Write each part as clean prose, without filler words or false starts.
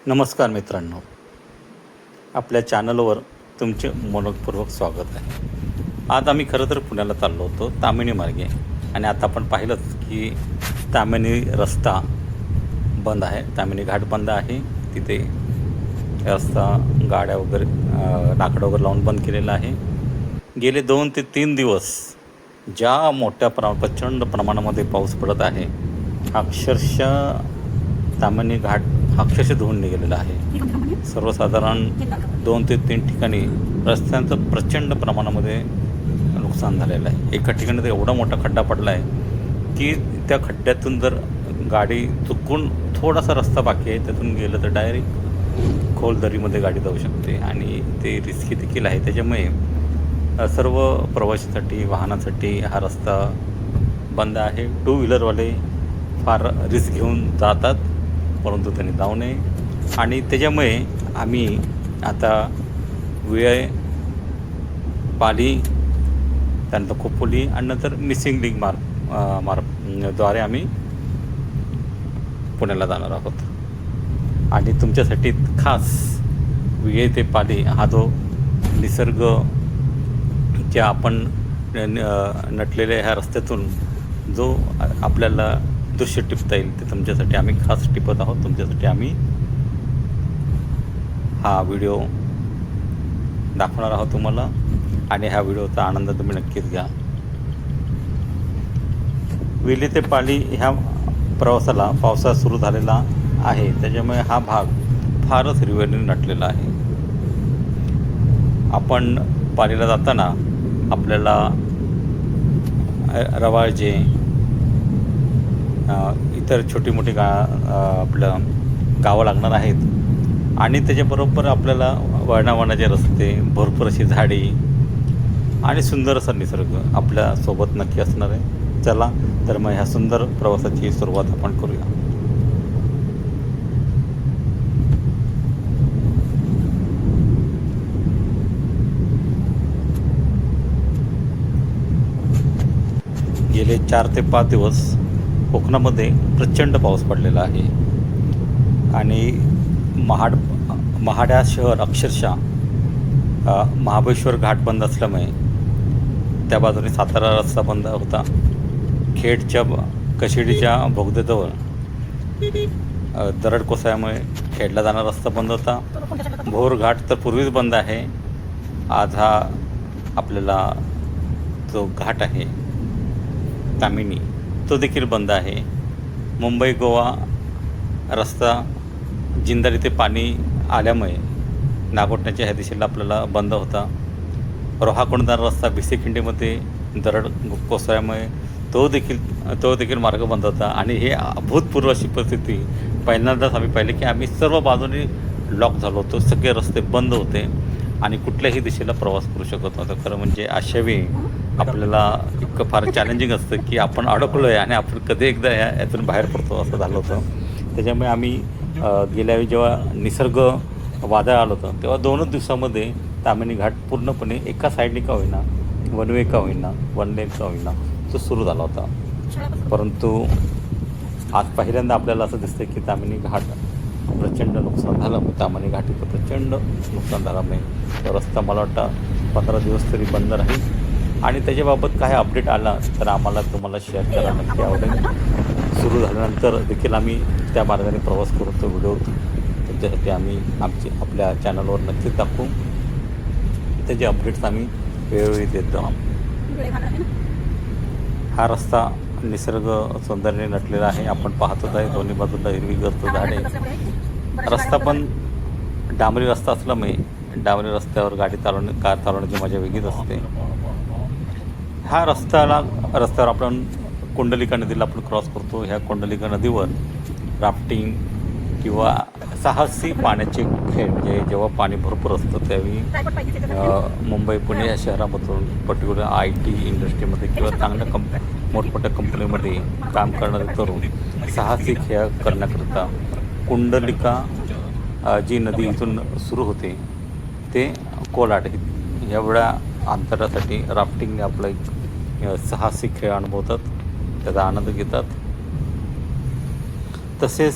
नमस्कार मित्रांनो, आपल्या चॅनलवर तुमचे मनपूर्वक स्वागत आहे. आज आम्ही खरं तर पुण्याला चाललो होतो ताम्हिणी मार्गे, आणि आता आपण पाहिलंच की ताम्हिणी रस्ता बंद आहे, ताम्हिणी घाट बंद आहे. तिथे रस्ता गाड्या वगैरे लाकडं वगैरे लावून बंद केलेला आहे. गेले 2 ते 3 दिवस ज्या मोठ्या प्रचंड प्रमाणामध्ये पाऊस पडत आहे, अक्षरशः ताम्हिणी घाट अक्षरशः धुवून निघालेला आहे. सर्वसाधारण 2 ते 3 ठिकाणी रस्त्यांचं प्रचंड प्रमाणामध्ये नुकसान झालेलं आहे. एका ठिकाणी तर एवढा मोठा खड्डा पडला आहे की त्या खड्ड्यातून जर गाडी चुकून थोडासा रस्ता बाकी आहे त्यातून गेलं तर डायरेक्ट खोल दरीमध्ये गाडी जाऊ शकते, आणि ते रिस्की देखील आहे. त्याच्यामुळे सर्व प्रवाशांसाठी, वाहनासाठी हा रस्ता बंद आहे. 2 व्हीलरवाले फार रिस्क घेऊन जातात, परंतु त्यांनी जाऊ नये. आणि त्याच्यामुळे आम्ही आता विळे, पाली, त्यानंतर खोपोली आणि नंतर मिसिंग लिंक द्वारे आम्ही पुण्याला जाणार आहोत. आणि तुमच्यासाठी खास विळे ते पाली हा जो निसर्ग ज्या आपण नटलेल्या ह्या रस्त्यातून जो आपल्याला दृश्य टिपता येईल ते तुमच्यासाठी आम्ही खास टिपत आहोत. तुमच्यासाठी आम्ही हा व्हिडिओ दाखवणार आहोत तुम्हाला, आणि ह्या व्हिडिओचा आनंद तुम्ही नक्कीच घ्या. विले ते पाली ह्या प्रवासाला पावसाळा सुरू झालेला आहे, त्याच्यामुळे हा भाग फारच हिरव्याने नटलेला आहे. आपण पालीला जाताना आपल्याला रवाळजे, इतर छोटी मोठी आपलं गावं लागणार आहेत, आणि त्याच्याबरोबर आपल्याला वळणावळणाचे रस्ते, भरपूर अशी झाडी आणि सुंदर असा निसर्ग आपल्यासोबत नक्की असणार आहे. चला तर मग ह्या सुंदर प्रवासाची सुरुवात आपण करूया. गेले 4 ते 5 दिवस कोकणामध्ये प्रचंड पाऊस पडलेला आहे, आणि महाड्या शहर अक्षरशः महाबळेश्वर घाट बंद असल्यामुळे त्या बाजूने सातारा रस्ता बंद होता. खेडच्या कशिडीच्या बोगद्याजवळ दरड कोसळल्यामुळे खेडला जाणारा रस्ता बंद होता. भोर घाट तर पूर्वीच बंद आहे. आज हा आपल्याला जो घाट आहे ताम्हिणी तो देखील बंद आहे. मुंबई गोवा रस्ता जिंदाल ते पाणी आल्यामुळे नागोठण्याच्या ह्या दिशेला आपल्याला बंद होता. रोहाकडून जाणारा रस्ता भिसेखिंडीमध्ये दरड कोसळल्यामुळे तो देखील मार्ग बंद होता. आणि हे अभूतपूर्व अशी परिस्थिती पहिल्यांदाच आम्ही पाहिली की आम्ही सर्व बाजूने लॉक झालो होतो. सगळे रस्ते बंद होते आणि कुठल्याही दिशेला प्रवास करू शकत नव्हतो. खरं म्हणजे अशा वेळी आपल्याला इतकं फार चॅलेंजिंग असतं की आपण अडकलो आहे आणि आपण कधी एकदा यातून बाहेर पडतो असं झालं होतं. त्याच्यामुळे आम्ही गेल्या वेळी जेव्हा निसर्ग वादळ आलं होतं तेव्हा 2च दिवसामध्ये ताम्हिणी घाट पूर्णपणे एका साईडने का होईना, वन वे का होईना, वन लेन का होईना, तो सुरू झाला होता. परंतु आज पहिल्यांदा आपल्याला असं दिसतं की ताम्हिणी घाट प्रचंड नुकसान झालं. ताम्हिणी घाटीचं प्रचंड नुकसान झाल्यामुळे रस्ता मला वाटतं 15 दिवस तरी बंद राहील. आणि त्याच्याबाबत काही अपडेट आला तर आम्हाला तुम्हाला शेअर करायला नक्की आवडेल. सुरू झाल्यानंतर देखील आम्ही त्या मार्गाने प्रवास करू, तो व्हिडिओ तुमच्यासाठी आम्ही आपल्या चॅनलवर नक्कीच दाखवू. त्याचे अपडेट्स आम्ही वेळोवेळी देतो. हा रस्ता निसर्ग सौंदर्याने नटलेला आहे. आपण पाहतच आहे दोन्ही बाजूला हिरवीगार झाडे. रस्ता पण डांबरी रस्ता असल्यामुळे डांबरी रस्त्यावर कार चालवण्याची मजा वेगळीच असते. ह्या रस्त्यावर आपण कुंडलिका नदीला आपण क्रॉस करतो. ह्या कुंडलिका नदीवर राफ्टिंग किंवा साहसी पाण्याचे खेळ, म्हणजे जेव्हा पाणी भरपूर असतं त्यावेळी मुंबई, पुणे या शहरामधून पर्टिक्युलर IT इंडस्ट्रीमध्ये किंवा चांगल्या मोठमोठ्या कंपनीमध्ये काम करणारे तरुण साहसी खेळ करण्याकरिता कुंडलिका जी नदी इथून सुरू होते ते कोलाड एवढ्या अंतरासाठी राफ्टिंगने आपला एक साहसी खेळ अनुभवतात, त्याचा आनंद घेतात. तसेच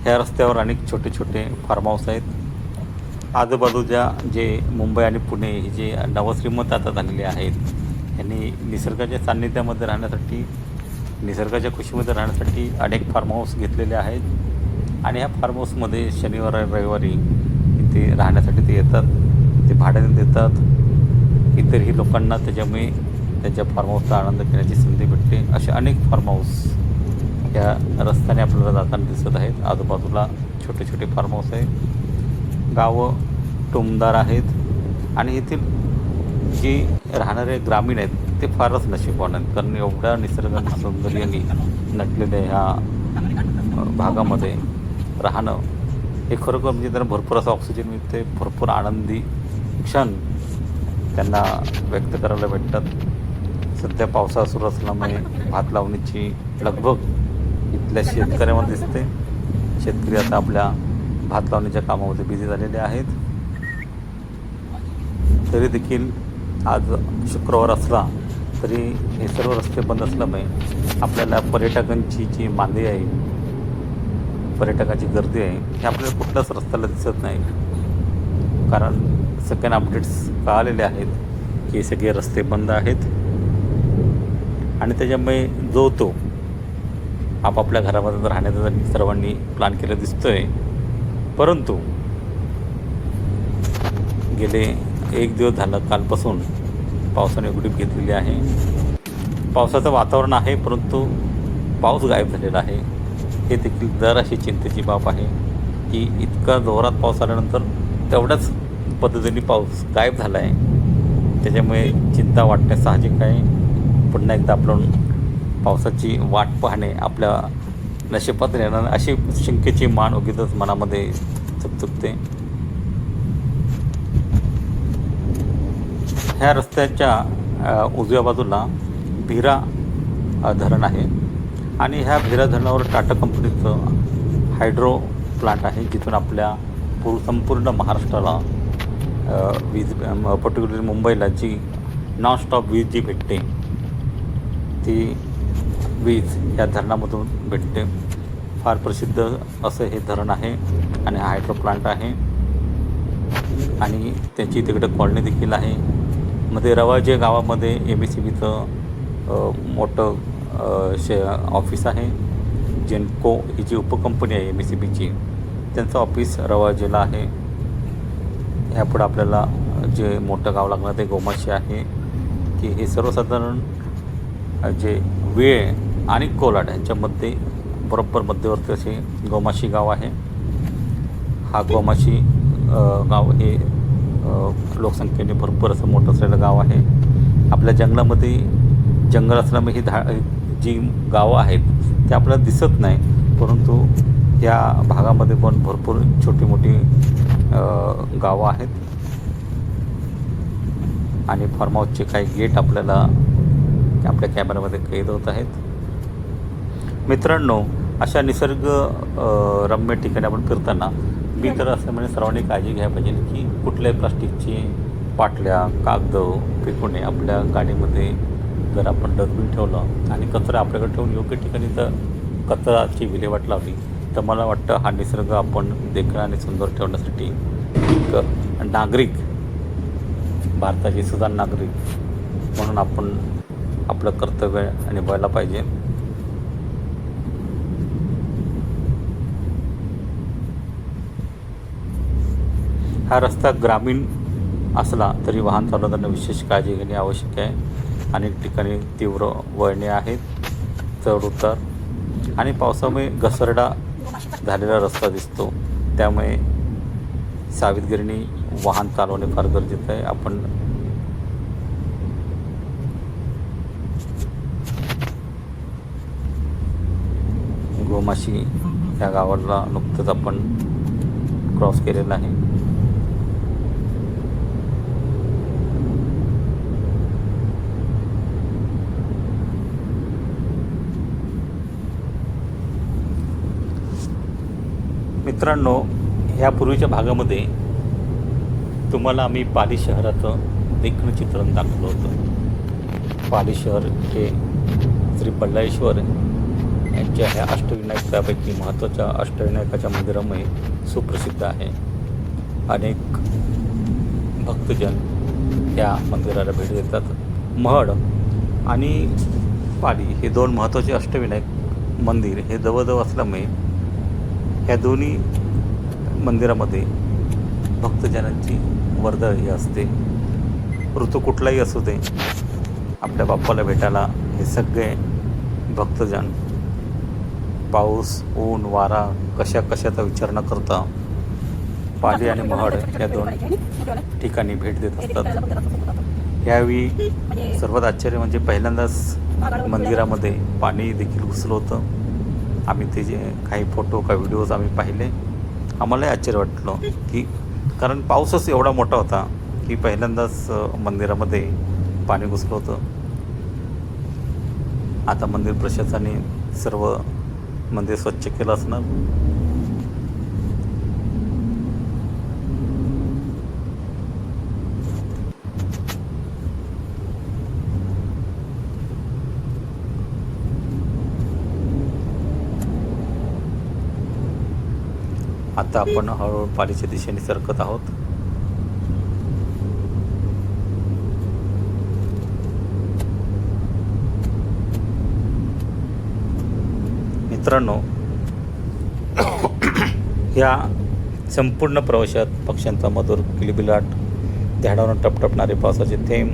ह्या रस्त्यावर अनेक छोटे छोटे फार्म हाऊस आहेत. आजूबाजूच्या जे मुंबई आणि पुणे हे जे नवश्रीमंत आता झालेले आहेत, यांनी निसर्गाच्या सान्निध्यामध्ये राहण्यासाठी, निसर्गाच्या खुशीमध्ये राहण्यासाठी अनेक फार्म हाऊस घेतलेले आहेत. आणि ह्या फार्म हाऊसमध्ये शनिवार रविवारी इथे राहण्यासाठी ते येतात, ते भाड्याने देतात. इतरही लोकांना त्याच्यामुळे त्यांच्या फार्म हाऊसचा आनंद घेण्याची संधी भेटते. असे अनेक फार्म हाऊस या रस्त्याने आपल्याला जाताना दिसत आहेत. आजूबाजूला छोटे छोटे फार्म हाऊस आहेत, गावं टुमदार आहेत. आणि येथील जी राहणारे ग्रामीण आहेत ते फारच नशीबवान आहेत, कारण एवढ्या निसर्ग सौंदर्याने नटलेल्या ह्या भागामध्ये राहणं हे खरोखर म्हणजे त्यांना भरपूर असं ऑक्सिजन मिळते, भरपूर आनंदी क्षण त्यांना व्यक्त करायला भेटतात. सध्या पावसाळा सुरू असल्यामुळे भात लावणीची लगबग इथल्या शेतकऱ्यामध्ये दिसते. शेतकरी आता आपल्या भात लावणीच्या कामामध्ये बिझी झालेले आहेत. तरी देखील आज शुक्रवार असला तरी हे सर्व रस्ते बंद असल्यामुळे आपल्याला पर्यटकांची जी मांदी आहे, पर्यटकाची गर्दी आहे, हे आपल्याला कुठल्याच रस्त्याला दिसत नाही. कारण सगळ्यांना अपडेट्स कळालेले आहेत की हे सगळे रस्ते बंद आहेत. आणि त्याच्यामुळे जो तो आपापल्या घरामध्ये राहण्याचा सर्वांनी प्लॅन केलं दिसतो आहे. परंतु गेले एक दिवस झालं, कालपासून पावसाने उघडीप घेतलेली आहे. पावसाचं वातावरण आहे, परंतु पाऊस गायब झालेला आहे. हे देखील जराशी चिंतेची बाब आहे की इतका जोरात पाऊस आल्यानंतर तेवढ्याच पद्धतीने पाऊस गायब झाला आहे. त्याच्यामुळे चिंता वाटणे साहजिक आहे. पुन्हा एकदा आपण पावसाची वाट पाहणे आपल्या नशिबात येणार अशी शंकेची मान उगीच मनामध्ये चकचकते. ह्या रस्त्याच्या उजव्या बाजूला भिरा धरण आहे आणि ह्या भिरा धरणावर टाटा कंपनीचं हायड्रो प्लांट आहे, जिथून आपल्या संपूर्ण महाराष्ट्राला वीज, पर्टिक्युलरली मुंबईला जी नॉनस्टॉप वीज जी भेटते ती वीज या धरणामधून भेटते. फार प्रसिद्ध असं हे धरण आहे आणि हा हायड्रो प्लांट आहे. आणि त्याची तिकडे कॉलनी देखील आहे. मध्ये रवाजे गावामध्ये MSCBचं मोठं ऑफिस आहे. जेनको ही जी उपकंपनी आहे MSCBची, त्यांचं ऑफिस रवाजेला आहे. ह्यापुढं आपल्याला जे मोठं गाव लागणार ते गोमाशी आहे. की हे सर्वसाधारण जे वेळ आणि कोलाड यांच्यामध्ये बरोबर मध्यवर्ती असे गोमाशी गाव आहे. हा गोमाशी गाव हे लोकसंख्येने भरपूर असं मोठं असलेलं गाव आहे. आपल्या जंगलामध्ये जंगल असल्यामुळे ही जी गावं आहेत ते आपल्याला दिसत नाही, परंतु या भागामध्ये पण भरपूर छोटी मोठी गावं आहेत. आणि फार्म हाऊसचे काही गेट आपल्याला आपल्या कॅमेऱ्यामध्ये कैद होत आहेत. मित्रांनो, अशा निसर्ग रम्य ठिकाणी आपण फिरताना मी तर असं म्हणजे सर्वांनी काळजी घ्यायला पाहिजे की कुठल्याही प्लास्टिकची बाटल्या, कागद फेकू नये. आपल्या गाडीमध्ये जर आपण डस्टबिन ठेवलं आणि कचरा आपल्याकडे ठेवून योग्य ठिकाणी जर कचराची विल्हेवाट लावली तर मला वाटतं हा निसर्ग आपण देखणा आणि सुंदर ठेवण्यासाठी एक नागरिक, भारताचे सुजाण नागरिक म्हणून आपण आपलं कर्तव्य निभावलं पाहिजे. हा रस्ता ग्रामीण असला तरी वाहन चालवताना विशेष काळजी घेणे आवश्यक आहे. अनेक ठिकाणी तीव्र वळणे आहेत, चढ उतार आणि पावसामुळे घसरडा झालेला रस्ता दिसतो. त्यामुळे सावधगिरीने वाहन चालवणे फार गरजेचं आहे. आपण गोमाशी या गावाला नुकतंच आपण क्रॉस केलेला आहे. मित्रांनो, ह्यापूर्वीच्या भागामध्ये तुम्हाला आम्ही पाली शहराचं देखणं चित्रण दाखवलं होतं. पाली शहर हे श्री बल्लाळेश्वर यांच्या ह्या अष्टविनायकापैकी महत्त्वाच्या अष्टविनायकाच्या मंदिरामुळे सुप्रसिद्ध आहे. अनेक भक्तजन या मंदिराला भेट देतात. महड आणि पाली हे दोन महत्त्वाचे अष्टविनायक मंदिर हे जवळजवळ असल्यामुळे ह्या दोन्ही मंदिरामध्ये भक्तजनांची वर्दळ ही असते. ऋतू कुठलाही असू दे, आपल्या बाप्पाला भेटायला हे सगळे भक्तजन पाऊस, ऊन, वारा कशाचा विचार न करता पाली आणि महड या दोन ठिकाणी भेट देत असतात. यावेळी सर्वात आश्चर्य म्हणजे पहिल्यांदाच मंदिरामध्ये पाणी देखील घुसलं होतं. आम्ही ते जे काही फोटो का व्हिडिओज आम्ही पाहिले, आम्हालाही आश्चर्य वाटलं की कारण पाऊसच एवढा मोठा होता की पहिल्यांदाच मंदिरामध्ये पाणी घुसलं होतं. आता मंदिर प्रशासनाने सर्व मंदिर स्वच्छ केलं असणार. आता आपण हळूहळू पालीच्या दिशेने सरकत आहोत. मित्रांनो, ह्या संपूर्ण प्रवासात पक्ष्यांचा मधुर किलबिलाट, झाडावरून टपटपणारे पावसाचे थेंब,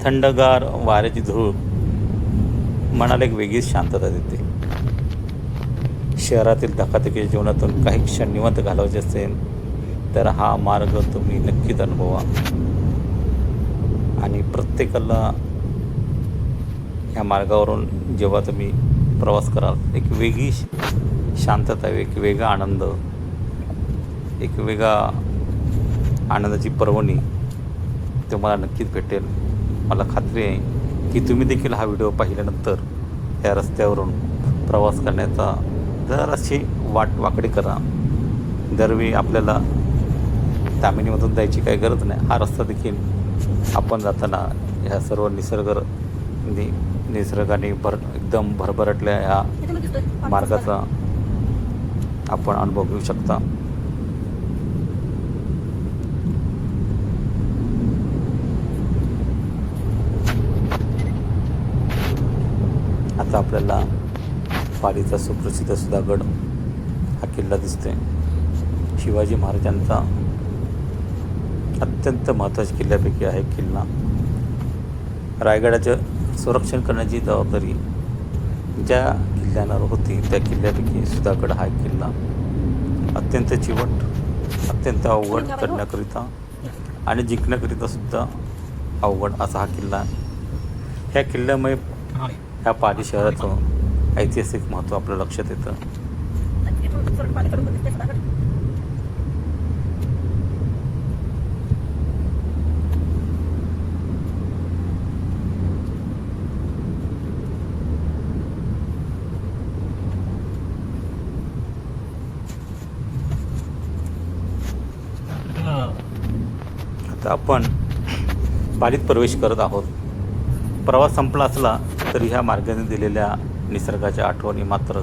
थंडगार वाऱ्याची झुळूक मनाला एक वेगळीच शांतता देते. शहरातील धकाधकीच्या जीवनातून काही क्षण निवांत घालवायचे असेल तर हा मार्ग तुम्ही नक्कीच अनुभवा. आणि प्रत्येकाला ह्या मार्गावरून जेव्हा तुम्ही प्रवास कराल, एक वेगळी शांतता, एक वेगळा आनंद, एक वेगळा आनंदाची पर्वणी तुम्हाला नक्कीच भेटेल. मला खात्री आहे की तुम्ही देखील हा व्हिडिओ पाहिल्यानंतर या रस्त्यावरून प्रवास करण्याचा जराशी वाकडी करा. दरवेळी आपल्याला तामिनीमधून जायची काही गरज नाही. हा रस्ता देखील आपण जाताना ह्या सर्व निसर्गाने एकदम भरभराटल्या ह्या मार्गाचा आपण अनुभव घेऊ शकता. आता आपल्याला पालीचा सुप्रसिद्ध सुधागड हा किल्ला दिसतोय. शिवाजी महाराजांचा अत्यंत महत्त्वाच्या किल्ल्यापैकी आहे किल्ला. रायगडाचं संरक्षण करण्याची जबाबदारी ज्या किल्ल्यावर होती त्या किल्ल्यापैकी सुधागड हा एक किल्ला अत्यंत चिवट, अत्यंत अवघड करण्याकरिता आणि जिंकण्याकरिता सुद्धा अवघड असा हा किल्ला आहे. ह्या किल्ल्यामुळे ह्या पाली शहराचं ऐतिहासिक महत्त्व आपल्या लक्षात येतं. आता आपण पालीत प्रवेश करत आहोत. प्रवास संपला असला तरी ह्या मार्गाने दिलेल्या निसर्गाच्या आठवणी मात्र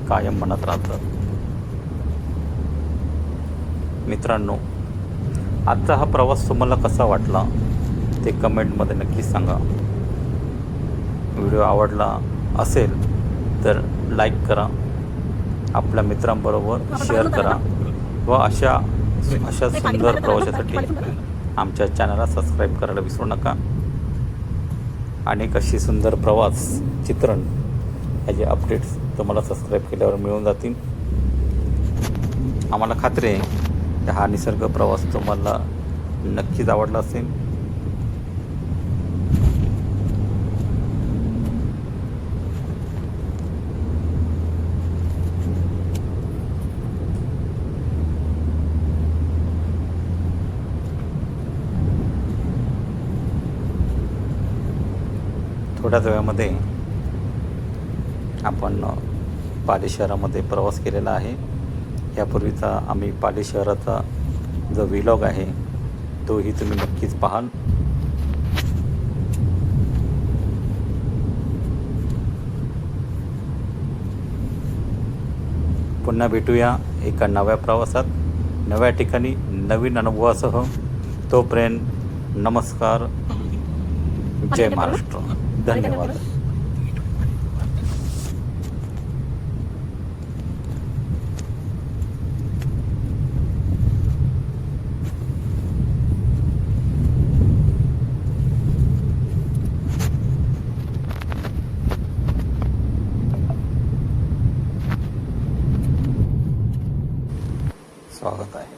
कायम मनात राहतात. मित्रांनो, आजचा हा प्रवास तुम्हाला कसा वाटला ते कमेंटमध्ये नक्कीच सांगा. व्हिडिओ आवडला असेल तर लाईक करा, आपल्या मित्रांबरोबर शेअर करा व अशा सुंदर प्रवासासाठी आमच्या चॅनलला सबस्क्राईब करायला विसरू नका. अनेक अशी सुंदर प्रवास चित्रण ह्याचे अपडेट्स तुम्हाला सबस्क्राईब केल्यावर मिळून जातील. आम्हाला खात्री आहे की हा निसर्ग प्रवास तुम्हाला नक्कीच आवडला असेल. थोड्याच वेळामध्ये आपण पाली शहरामध्ये प्रवास केलेला आहे. यापूर्वीचा आम्ही पाली शहराचा जो व्लॉग आहे तोही तुम्ही नक्कीच पाहाल. पुन्हा भेटूया एका नव्या प्रवासात, नव्या ठिकाणी, नवीन अनुभवासह. तोपर्यंत नमस्कार. जय महाराष्ट्र. धन्यवाद. स्वागत आहे.